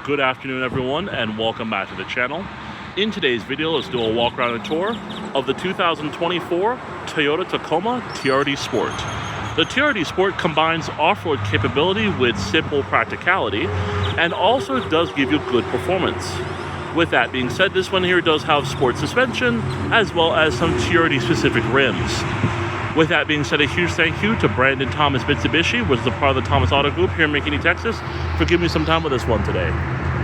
Good afternoon everyone, and welcome back to the channel. In today's video, let's do a walk around and tour of the 2024 Toyota Tacoma TRD Sport. The TRD Sport combines off-road capability with simple practicality and also does give you good performance. With that being said, this one here does have sport suspension as well as some TRD specific rims. With that being said, a huge thank you to Brandon Thomas Mitsubishi, which is a part of the Thomas Auto Group here in McKinney, Texas, for giving me some time with this one today.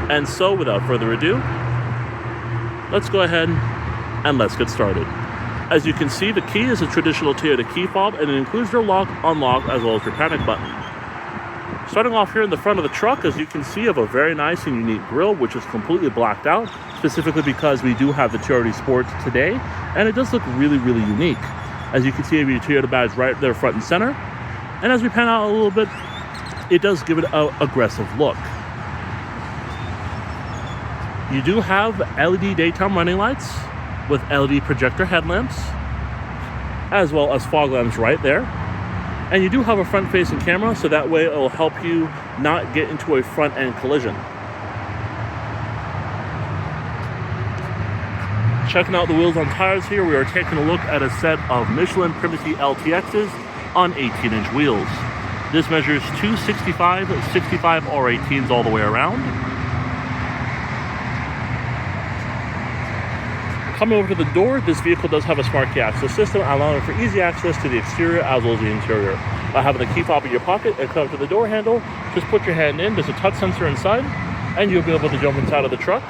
And so, without further ado, let's go ahead and let's get started. As you can see, the key is a traditional Toyota key fob, and it includes your lock, unlock, as well as your panic button. Starting off here in the front of the truck, as you can see, you have a very nice and unique grille, which is completely blacked out, specifically because we do have the TRD Sport today, and it does look really, really unique. As you can see, you have your Toyota badge right there front and center. And as we pan out a little bit, it does give it an aggressive look. You do have LED daytime running lights with LED projector headlamps, as well as fog lamps right there. And you do have a front-facing camera, so that way it will help you not get into a front-end collision. Checking out the wheels on tires here, we are taking a look at a set of Michelin Primacy LTXs on 18-inch wheels. This measures 265 R18s all the way around. Coming over to the door, this vehicle does have a smart key access system, allowing for easy access to the exterior as well as the interior. By having the key fob in your pocket and come up to the door handle, just put your hand in, there's a touch sensor inside, and you'll be able to jump inside of the truck.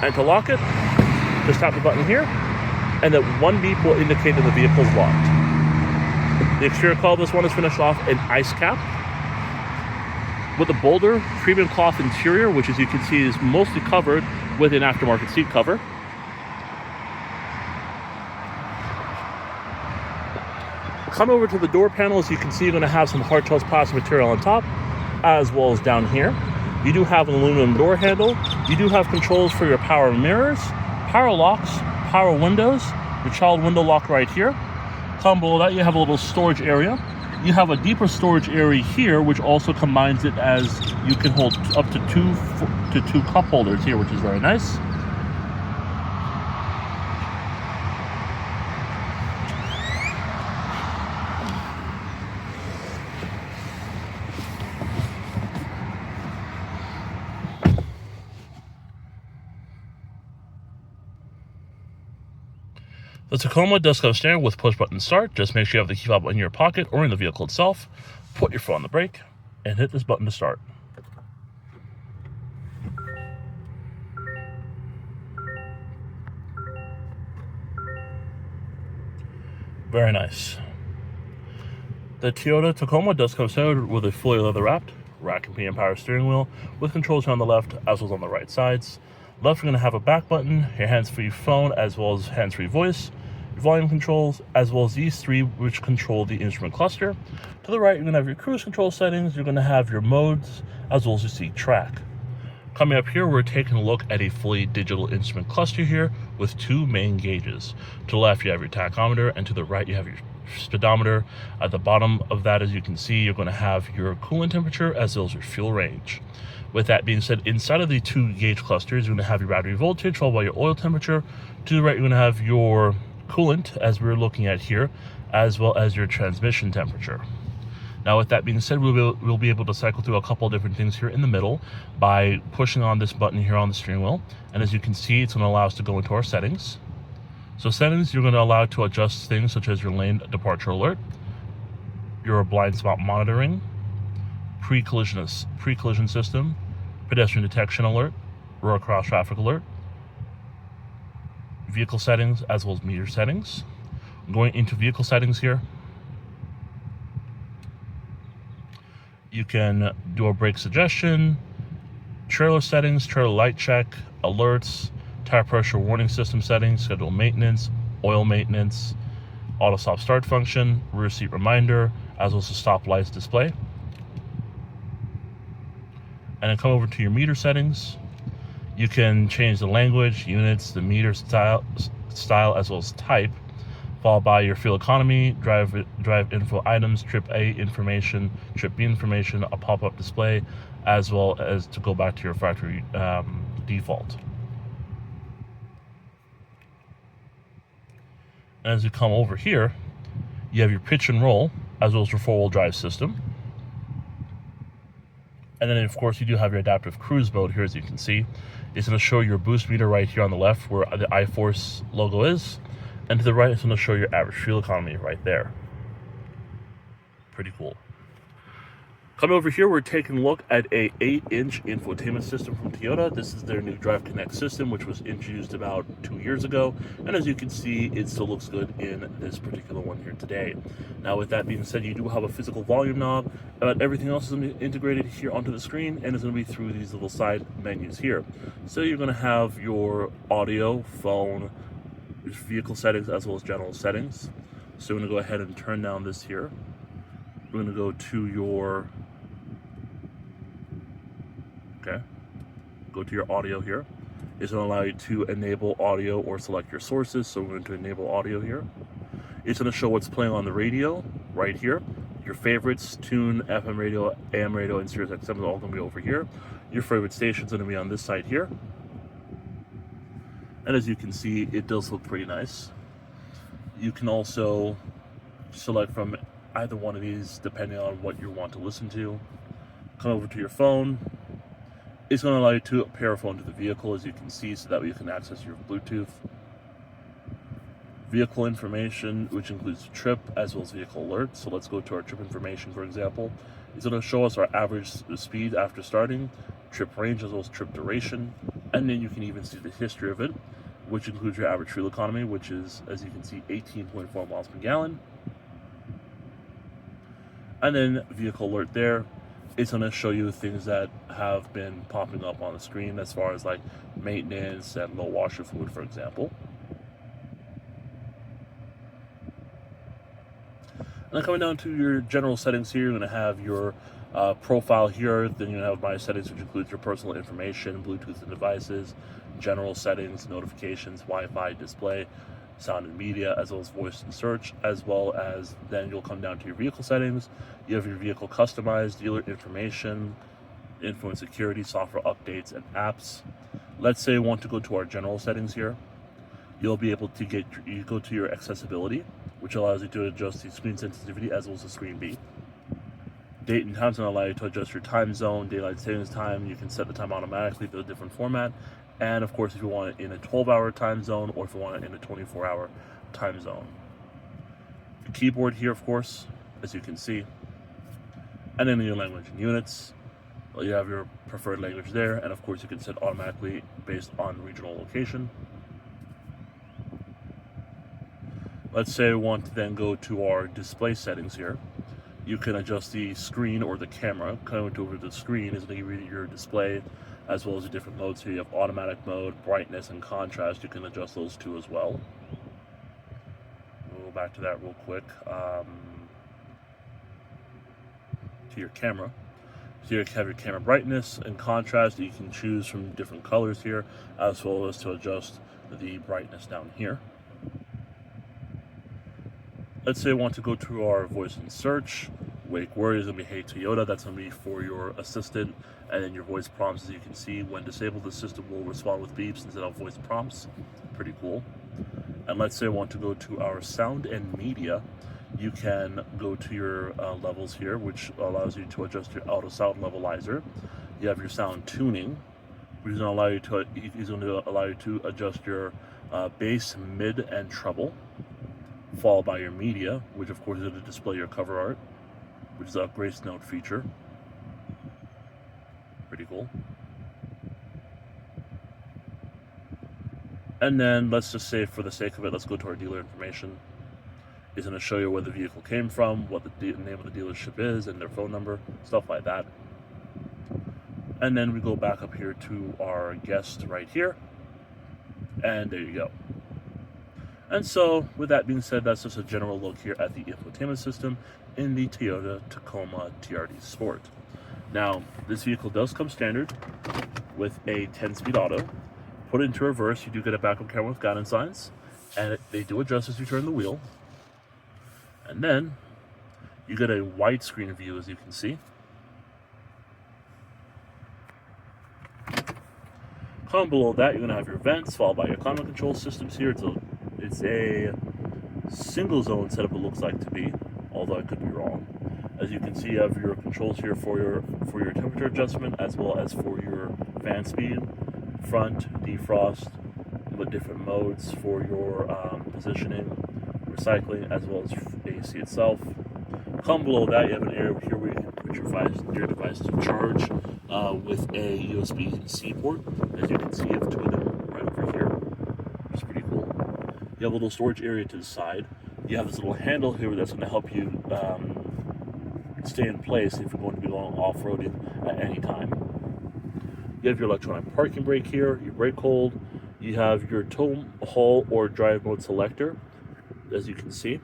And to lock it, just tap the button here, and that one beep will indicate that the vehicle is locked. The exterior color of this one is finished off in ice cap with a Boulder premium cloth interior, which, as you can see, is mostly covered with an aftermarket seat cover. Come over to the door panel. As you can see, you're going to have some hardtail plastic material on top, as well as down here. You do have an aluminum door handle. You do have controls for your power mirrors, power locks, power windows, your child window lock right here. Come below that, you have a little storage area. You have a deeper storage area here, which also combines it as you can hold up to two cup holders here, which is very nice. The Tacoma does come standard with push button start. Just make sure you have the key fob in your pocket or in the vehicle itself. Put your foot on the brake and hit this button to start. Very nice. The Toyota Tacoma does come standard with a fully leather wrapped rack and pinion power steering wheel with controls on the left as well as on the right sides. Left, you're going to have a back button, your hands-free phone, as well as hands-free voice, your volume controls, as well as these three, which control the instrument cluster. To the right, you're going to have your cruise control settings, you're going to have your modes, as well as your seat track. Coming up here, we're taking a look at a fully digital instrument cluster here with two main gauges. To the left, you have your tachometer, and to the right, you have your speedometer. At the bottom of that, as you can see, you're going to have your coolant temperature, as well as your fuel range. With that being said, inside of the two gauge clusters, you're going to have your battery voltage followed by your oil temperature. To the right, you're going to have your coolant, as we're looking at here, as well as your transmission temperature. Now, with that being said, we'll be able to cycle through a couple of different things here in the middle by pushing on this button here on the steering wheel. And as you can see, it's going to allow us to go into our settings. So settings, you're going to allow to adjust things such as your lane departure alert, your blind spot monitoring, pre-collision system, pedestrian detection alert, road cross traffic alert, vehicle settings, as well as meter settings. Going into vehicle settings here, you can do a brake suggestion, trailer settings, trailer light check, alerts, tire pressure warning system settings, schedule maintenance, oil maintenance, auto stop start function, rear seat reminder, as well as the stop lights display. And then come over to your meter settings. You can change the language, units, the meter style as well as type. followed by your fuel economy, drive info items, trip A information, trip B information, a pop-up display, as well as to go back to your factory default. And as you come over here, you have your pitch and roll, as well as your four-wheel drive system. And then, of course, you do have your adaptive cruise mode here, as you can see. It's going to show your boost meter right here on the left where the iForce logo is. And to the right, it's going to show your average fuel economy right there. Pretty cool. Coming over here, we're taking a look at a 8-inch infotainment system from Toyota. This is their new Drive Connect system, which was introduced about 2 years ago. And as you can see, it still looks good in this particular one here today. Now, with that being said, you do have a physical volume knob, but everything else is going to be integrated here onto the screen, and it's going to be through these little side menus here. So you're going to have your audio, phone, vehicle settings, as well as general settings. So we're going to go ahead and turn down this here. We're going to go to your go to your audio here. It's going to allow you to enable audio or select your sources. So we're going to enable audio here. It's going to show what's playing on the radio right here. Your favorites, tune, FM radio, AM radio, and Sirius XM is all going to be over here. Your favorite station is going to be on this side here. And as you can see, it does look pretty nice. You can also select from either one of these depending on what you want to listen to. Come over to your phone. It's going to allow you to pair a phone to the vehicle, as you can see, so that way you can access your Bluetooth. Vehicle information, which includes trip as well as vehicle alerts. So let's go to our trip information, for example. It's going to show us our average speed after starting, trip range as well as trip duration, and then you can even see the history of it, which includes your average fuel economy, which is, as you can see, 18.4 miles per gallon. And then vehicle alert there. It's going to show you things that have been popping up on the screen as far as like maintenance and low washer fluid, for example. And then coming down to your general settings here, you're going to have your profile here. Then you're going to have my settings, which includes your personal information, Bluetooth and devices, general settings, notifications, Wi-Fi, display, sound and media, as well as voice and search, as well as then you'll come down to your vehicle settings. You have your vehicle customized, dealer information, info and security, software updates, and apps. Let's say you want to go to our general settings here. You'll be able to go to your accessibility, which allows you to adjust the screen sensitivity as well as the screen beat. Date and time is going to allow you to adjust your time zone, daylight savings time. You can set the time automatically to a different format. And of course, if you want it in a 12-hour time zone or if you want it in a 24-hour time zone. The keyboard here, of course, as you can see. And then your language and units. Well, you have your preferred language there. And of course, you can set automatically based on regional location. Let's say we want to then go to our display settings here. You can adjust the screen or the camera. Coming over to the screen is going to give you your display as well as the different modes here. You have automatic mode, brightness, and contrast. You can adjust those too as well. We'll go back to that real quick. To your camera. So you have your camera brightness and contrast. You can choose from different colors here, as well as to adjust the brightness down here. Let's say I want to go to our voice and search. Wake word is going to be Hey Toyota. That's going to be for your assistant. And then your voice prompts, as you can see, when disabled, the system will respond with beeps instead of voice prompts. Pretty cool. And let's say I want to go to our sound and media. You can go to your levels here, which allows you to adjust your auto sound levelizer. You have your sound tuning, which is going to allow you to adjust your bass, mid, and treble. Followed by your media, which of course is going to display your cover art, which is a Grace Note feature. Pretty cool. And then let's just say, for the sake of it, let's go to our dealer information. It's going to show you where the vehicle came from, what the name of the dealership is, and their phone number, stuff like that. And then we go back up here to our guest right here, and there you go. And so, with that being said, that's just a general look here at the infotainment system in the Toyota Tacoma TRD Sport. Now, this vehicle does come standard with a 10-speed auto. Put it into reverse, you do get a backup camera with guidance signs, and they do adjust as you turn the wheel. And then you get a widescreen view, as you can see. Coming below that, you're going to have your vents, followed by your climate control systems here. It's a single zone setup, it looks like to be, although I could be wrong. As you can see, you have your controls here for your temperature adjustment, as well as for your fan speed, front, defrost, with different modes for your positioning, recycling, as well as AC itself. Come below that, you have an area here where you can put your device to charge with a USB-C port. As you can see, you have two of them right over here, which is pretty cool. You have a little storage area to the side. You have this little handle here that's going to help you stay in place if you're going to be going off-roading at any time. You have your electronic parking brake here, your brake hold. You have your tow, haul, or drive mode selector, as you can see.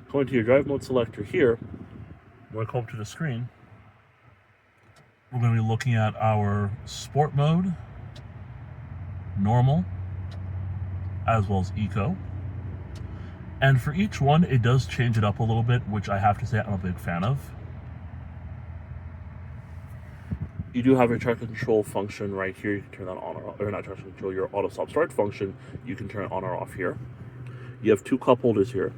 Going to your drive mode selector here, when I come up to the screen, we're going to be looking at our sport mode, normal, as well as eco. And for each one, it does change it up a little bit, which I have to say I'm a big fan of. You do have your traction control function right here. You can turn that on or not traction control, your auto stop start function. You can turn it on or off here. You have two cup holders here.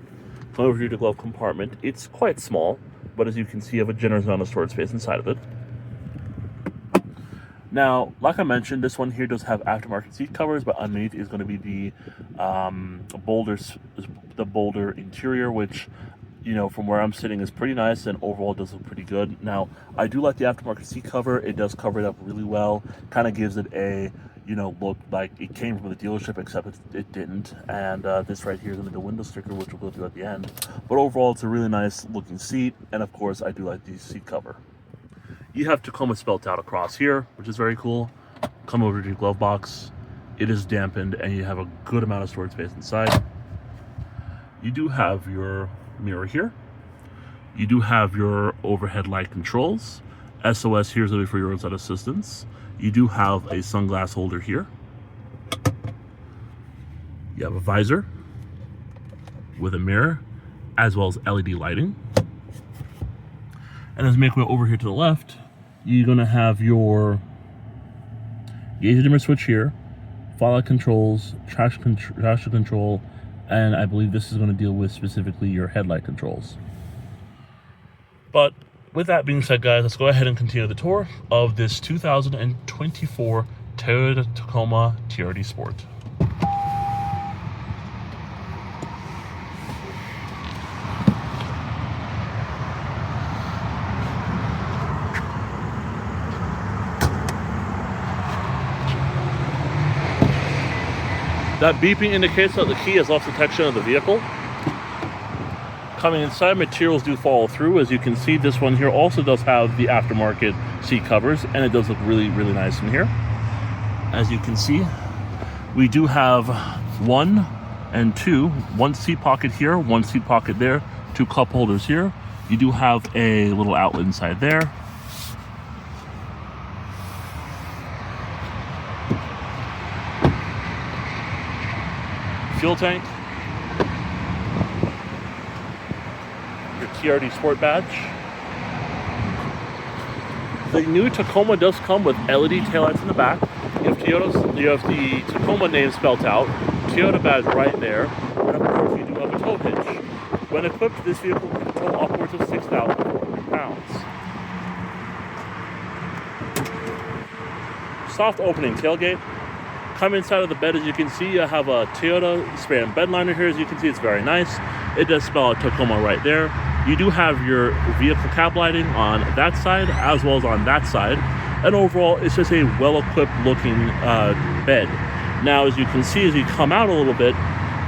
Come over here to the glove compartment. It's quite small, but as you can see, you have a generous amount of storage space inside of it. Now, like I mentioned, this one here does have aftermarket seat covers, but underneath is going to be the Boulder interior, which, you know, from where I'm sitting is pretty nice and overall does look pretty good. Now, I do like the aftermarket seat cover. It does cover it up really well. Kind of gives it a, you know, look like it came from the dealership, except it didn't. And this right here is going to be the window sticker, which we'll go through at the end. But overall, it's a really nice looking seat. And of course, I do like the seat cover. You have Tacoma spelled out across here, which is very cool. Come over to your glove box. It is dampened and you have a good amount of storage space inside. You do have your mirror here. You do have your overhead light controls. SOS here is going to be for your roadside assistance. You do have a sunglass holder here. You have a visor with a mirror, as well as LED lighting. And as we make our way over here to the left, you're going to have your gauge dimmer switch here, fog light controls, traction control, and I believe this is going to deal with specifically your headlight controls. But with that being said, guys, let's go ahead and continue the tour of this 2024 Toyota Tacoma TRD Sport. That beeping indicates that the key has lost detection of the vehicle. Coming inside, materials do follow through. As you can see, this one here also does have the aftermarket seat covers, and it does look really, really nice in here. As you can see, we do have one seat pocket here, one seat pocket there, two cup holders here. You do have a little outlet inside there. Fuel tank, your TRD Sport badge. The new Tacoma does come with LED taillights in the back. You have the Tacoma name spelled out, Toyota badge right there, and of course you do have a tow hitch. When equipped, this vehicle can tow upwards of 6,400 pounds. Soft opening tailgate. Come inside of the bed, as you can see, I have a Toyota spray and bed liner here. As you can see, it's very nice. It does spell out Tacoma right there. You do have your vehicle cab lighting on that side as well as on that side. And overall, it's just a well-equipped looking bed. Now, as you can see, as you come out a little bit,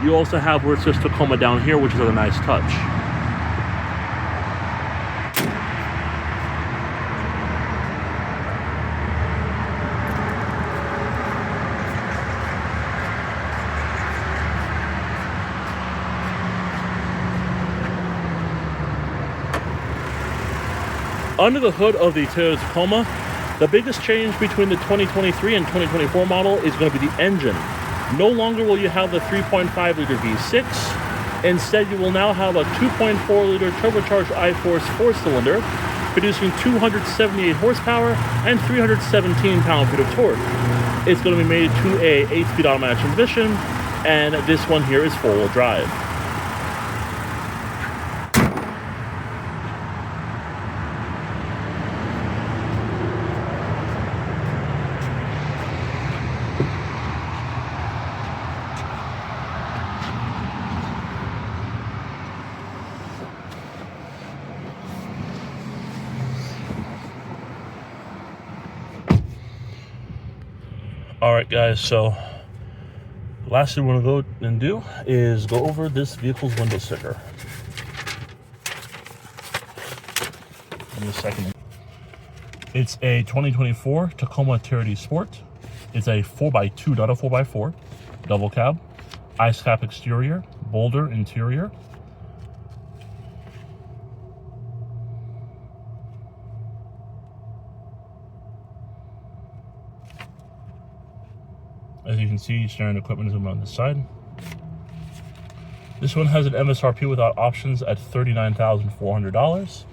you also have where it says Tacoma down here, which is a nice touch. Under the hood of the Toyota Tacoma, the biggest change between the 2023 and 2024 model is going to be the engine. No longer will you have the 3.5 liter V6. Instead, you will now have a 2.4-liter turbocharged I-Force 4-cylinder, producing 278 horsepower and 317 pound-feet of torque. It's going to be made to a 8-speed automatic transmission, and this one here is 4-wheel drive. All right, guys, so last thing we're going to go and do is go over this vehicle's window sticker. Give me a second. It's a 2024 Tacoma TRD Sport. It's a 4x2, not a 4x4, double cab, ice cap exterior, Boulder interior. As you can see, steering equipment is on this side. This one has an MSRP without options at $39,400.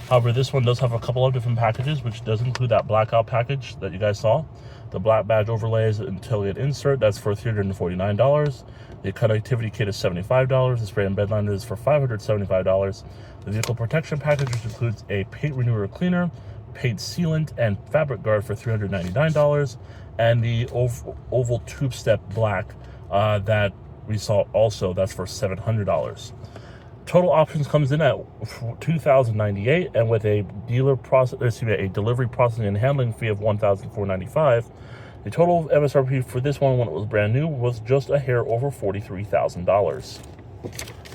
However, this one does have a couple of different packages, which does include that blackout package that you guys saw. The black badge overlays and tailgate insert, that's for $349. The connectivity kit is $75. The spray and bed liner is for $575. The vehicle protection package, which includes a paint renewer cleaner, paint sealant, and fabric guard for $399. And the oval tube step black that we saw also, that's for $700. Total options comes in at $2,098, and with a a delivery processing and handling fee of $1,495. The total MSRP for this one when it was brand new was just a hair over $43,000.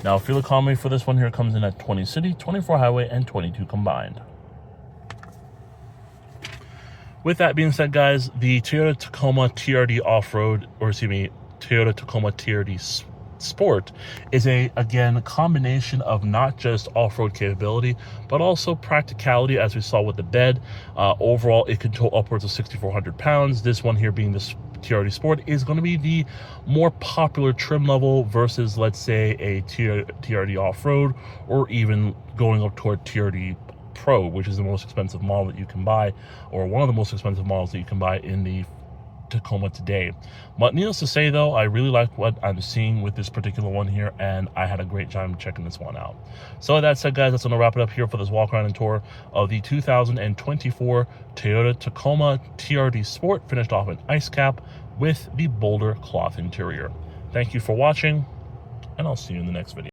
Now, fuel economy for this one here comes in at 20 city, 24 highway, and 22 combined. With that being said, guys, the Toyota Tacoma TRD Off-Road, Toyota Tacoma TRD Sport is again, a combination of not just off-road capability, but also practicality, as we saw with the bed. Overall, it can tow upwards of 6,400 pounds. This one here, being this TRD Sport, is going to be the more popular trim level versus, let's say, a TRD Off-Road, or even going up toward TRD Pro, which is the most expensive model that you can buy, or one of the most expensive models that you can buy in the Tacoma today. But needless to say, though, I really like what I'm seeing with this particular one here, and I had a great time checking this one out. So with that said, guys, that's going to wrap it up here for this walk around and tour of the 2024 Toyota Tacoma TRD Sport, finished off in ice cap with the Boulder cloth interior. Thank you for watching, and I'll see you in the next video.